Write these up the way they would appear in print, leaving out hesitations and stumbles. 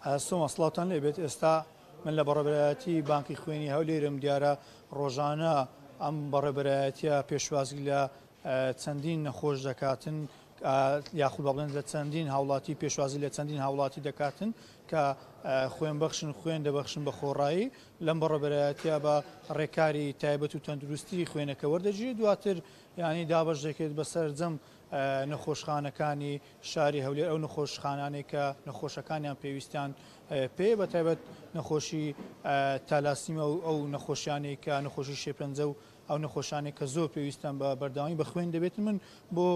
سۆما سڵاوتان لێبێت. ئێستا من لە بەڕێبەرایەتی بانکی خوێنی هەولێرم دیارە ڕۆژانە ئەم بەڕێبەرایەتیە پێشوازی لە چەندین نەخۆش دەکاتن یاخود بڵێن لە چەندین هاوڵاتی پێشوازی لە چەندین هاوڵاتی دەکاتن کە خوێن بەخشن خوێن دەبەخشن بە خۆڕایی لەم بەڕێبەرایەتیە بە ڕێکاری تایبەت و تەندروستی خوێنەکە وەردەگیرێت. دواتر ینی دابەش دەکرێت بەسەر جەم نەخۆشخانەکانی شاری هەولێر ئەو نەخۆشخانانێک کە نەخۆشەکانیان پێویستیان پێ بە تایبەت نەخۆشی تالاسیمە و ئەو نەخۆشیانێک کە نەخۆشی شێپەنجە و ئەو نەخۆشانێک کە زۆر پێویستیان بە بەرداوی بە خوێن دەبێت. من بۆ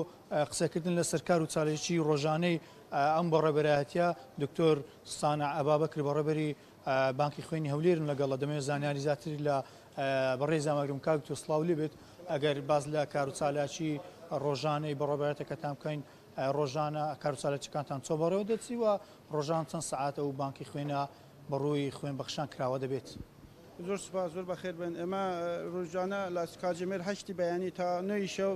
قسەکردن لە سەرکار و چالێکی ڕۆژانەی ئەم بەڕێبەرایەتیە دکتۆر سانع ئەبابەکر بەڕێبەری بانکی خوێنی هەولێرن لەگەڵ دەمەوێت زانیاری زیاتری لە بەڕێز ئاماگرم کاک تۆ سڵاو لێبێت ئەگەر باز لە کار و چالاکی ڕۆژانەی بەڕێبەرایەتەکەتان بکەین ڕۆژانە کار و چالاکیەکانتان چۆ بەڕێوە دەچی و ڕۆژان چەند سەعاتە و بانکی خوێنە بەڕووی خوێن بەخشان کراوە دەبێت. زۆر سوپاس زۆر بەخێر بن. ئێمە ڕۆژانە لە کاتژمێر 8 بەیانی تا 9 شەو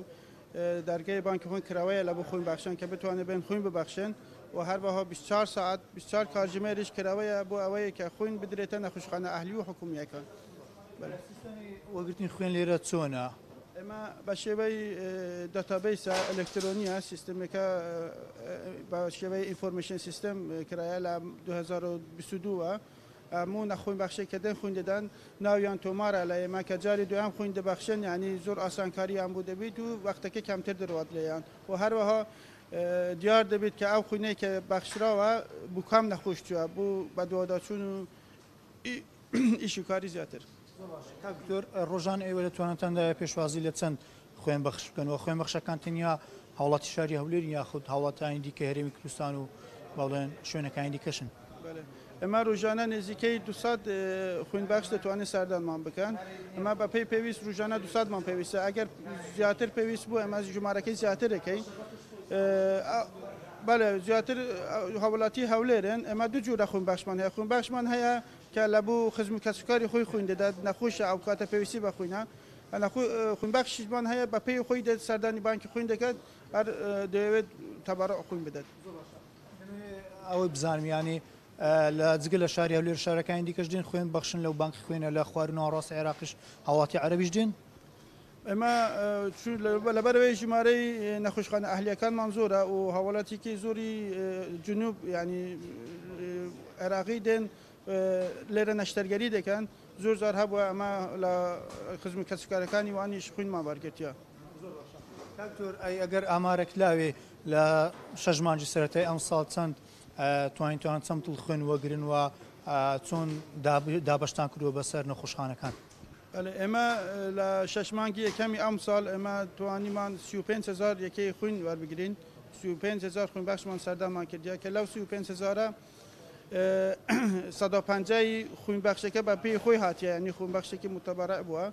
دەرگای بانکی خوێن کراوەیە لە بۆ خوێن بەخشان کە بتوانێت بێن خوێن ببەخشن و هەروەها 24 ساعت 24 کاتژمێریش کراوەیە بۆ ئەوەیە کە خوێن بدرێتە نەخۆشخانە ئەهلی و حکومیەکان. وەگرتنی خوێن لێرە چۆنە؟ ئێمە بە شێوەی داتابیسە ئەلکترۆنیە سیستمەکە بە شێوەی ئینفۆرمیشن سیستم کرایە لە 2022 هەموو نەخۆین بەخشێک کە دەن خوێن دەدەن ناویان تۆمارە لە ئێمە کە جاری دوام خوێن دەبەخشن ینی زۆر ئاسانکاریان بوو دەبێت و وەختەکە کەمتر دەڕات لێیان و هەروەها دیار دەبێت کە ئەو خوێنەی کە بەخشراوە بوو کام نەخۆشتووە بوو بە دوواداچوون و ئیشی کاری زیاتر. دکتۆر ڕۆژان ئێوە دەتوانێتتاندا پێشوازی لە چەند خوێن بەخش بکەنەوە خوێن بەخشەکان تەنیا هاوڵاتی شاری هەولێر یاخود هاوڵاتانی دیکە هەرێمی کوردستان و باڵێن شوێنەکانی دیکەشن؟ ئەمە ڕۆژانە نزیکەی 200 خوێن بەخش دەتوانێت سەردانمان بکەن. ئەمە بە پێی پێویست ڕۆژانە 200مان پێویستە ئەگەر زیاتر پێویست بوو ئەمە ژمارەکەی زیاتر دەکەین. بەڵێ زیاتر هاوڵاتی هەولێرن ئەمە دوو جوورە خوێن بەخشمان هەیە. خوێن بەخشمان هەیە کە لە بوو خزم کەسوکاری خۆی خوێن دەدات نەخۆشە ئەو کاتە پێویستی بە خوێنە. خوێن بەخشیشمان هەیە بە پێی خۆی دێت سەردانی بانکی خوێن دەکات هەر دەیەوێت تەبەڕع خوێن بدات. ئەوەی بزانمیانی لە جگە لە شاری هەولێر شارەکانی دیکەش دێن خوێن بەخشن لەو بانکی خوێنە لە خوارد و ناوەڕاستی عێراقیش هاوڵاتی عەرەبیش دێن؟ ئەمە لەبەرەوەی ژمارەی نەخۆشخانە ئەهلیەکانمان زۆرە و هاوڵاتێکی زۆری جنوب ینی عێراقی دێن لێرە نەشتەرگەری دەکەن زۆر زار هەبووە ئەمە لە خزم کەسوکارەکانی وانیش خوێنمان وەرگرتیە. دکتۆر ئەگەر ئامارێک لاوێ لە 6 مانگی سەرەتای ئەم ساڵ چەند توانین چەند خوێن وەگرن و چۆن دابەشتان کردووە بەسەر نەخۆشخانەکان؟ ئێمە لە 6 مانگی یەکەمی ئەم ساڵ ئێمە توانیمان 35,000 یەکەی خوێن وەربگرین 35,000 خوێن بەخشمان سەردانمان کردیا کە لەو 35,000 150 خوێن بەخشەکە بە پێی خۆی هاتیە ینی خوێن بەخشێکی متەبەرع بووە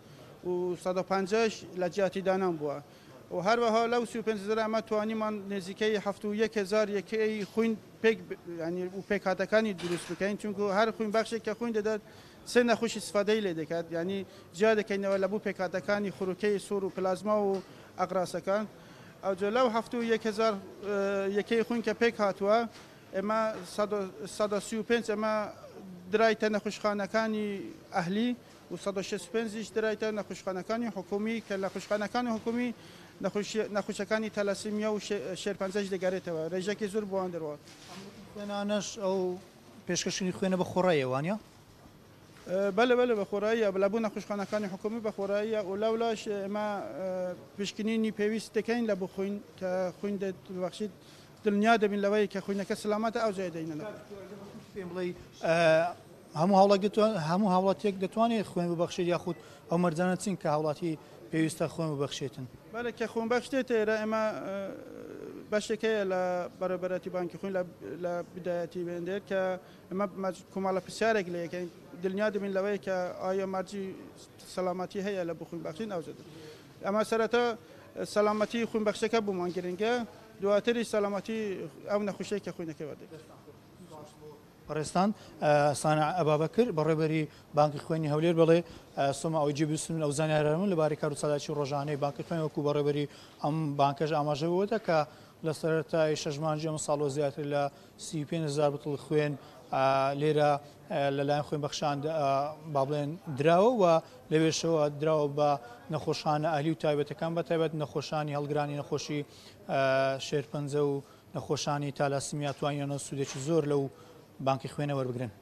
و 150 لە جیاتی دانان بووە و هەروەها لەو 35,000 ئەمە توانیمان نزیکەی 71,000 یەکەی خوێن ینی و پێکهاتەکانی دروست بکەین چونکە هەر خوێن بەخشێک کە خوێن دەدات سێ نەخۆشی سفادەی لێ دەکات ینی جیا دەکەینەوە لە بوو پێکهاتەکانی خوروکەی سوور و پلازما و ئەقراسەکان ئەوجا لەو 71,000 یەکەی خوێن کە پێک هاتووە ئێمە 135 ئەمە درایتە نەخۆشخانەکانی ئەهلی و 165 درایتە نەخۆشخانەکانی حکومی کە لە خوشخانەکانی حکومی نەخۆشەکانی تەلەسیمیا و شێرپەنجەش دەگەڕێتەوە ڕێژەکی زۆر بۆیان دەڕات. خوێنانەش ئەو پێشکەشنی خوێنە بە خۆڕایە وانە؟ بەڵێ بەڵێ بە خۆڕاییە لە بوو نەخۆشخانەکانی حکومی بە خۆڕاییە و لەولاش ئێمە پشکنینی پێویست دەکەین لە بۆ خوێن کە خوێن دەبەخشیت دڵنیا دەبین لەوەی کە خوێنەکە سەلامەتە ئەو جای دەینەوە. پێم بڵێ هەموو هاوڵاتێک دەتوانێت خوێن ببەخشێت یاخود ئەو مەرجانە چین کە هاوڵاتی پێویستە خوێن ببەخشێتن؟ بەڵێ کە خوێن بەخشێت ئێرە ئێمە بەشێکەیە لە بەڕێبەرەتی بانکی خوێن لە بدایەتی بێندێت کە ئەمە کۆمەڵە پرسیارێک لە یەکەین دڵنیا دەبین لەوەی کە ئایا مەرجی سەلامەتی هەیە لە بۆ خوێن بەخشین ئەو جێدە ئەمە سەرەتا سەلامەتی خوێن بەخشەکە بوومان گرنگە دواتری سەلامەتی ئەو نەخۆشەی کە خوێنەکەی وەردەگرێت. بەڕێستان سانع ئەبابەکر بەڕێبەری بانکی خوێنی هەولێر بڵێ سۆما ئەوجی بستن ئەو زانیاریمن لەبارەی کار و چالاکی ڕۆژانەی بانکی خوێن وەکو بەڕێبەری ئەم بانکەش ئاماژەوەتە کە لە سەرەتای 6 مانگی ئەم ساڵۆ زیاتر لە 35,000 بتڵ خوێن لێرە لەلایەن خوێن بەخشان با بڵێن دراوە و لەوێشەوە دراوە بە نەخۆشانە ئاهلی و تایبەتەکان بە تایبەت نەخۆشانی هەڵگرانی نەخۆشی شێرپەنجە و نەخۆشانی تالاسیمیا توانیانە سوودێکی زۆر لەو بانکی خوێنە وەربگرن.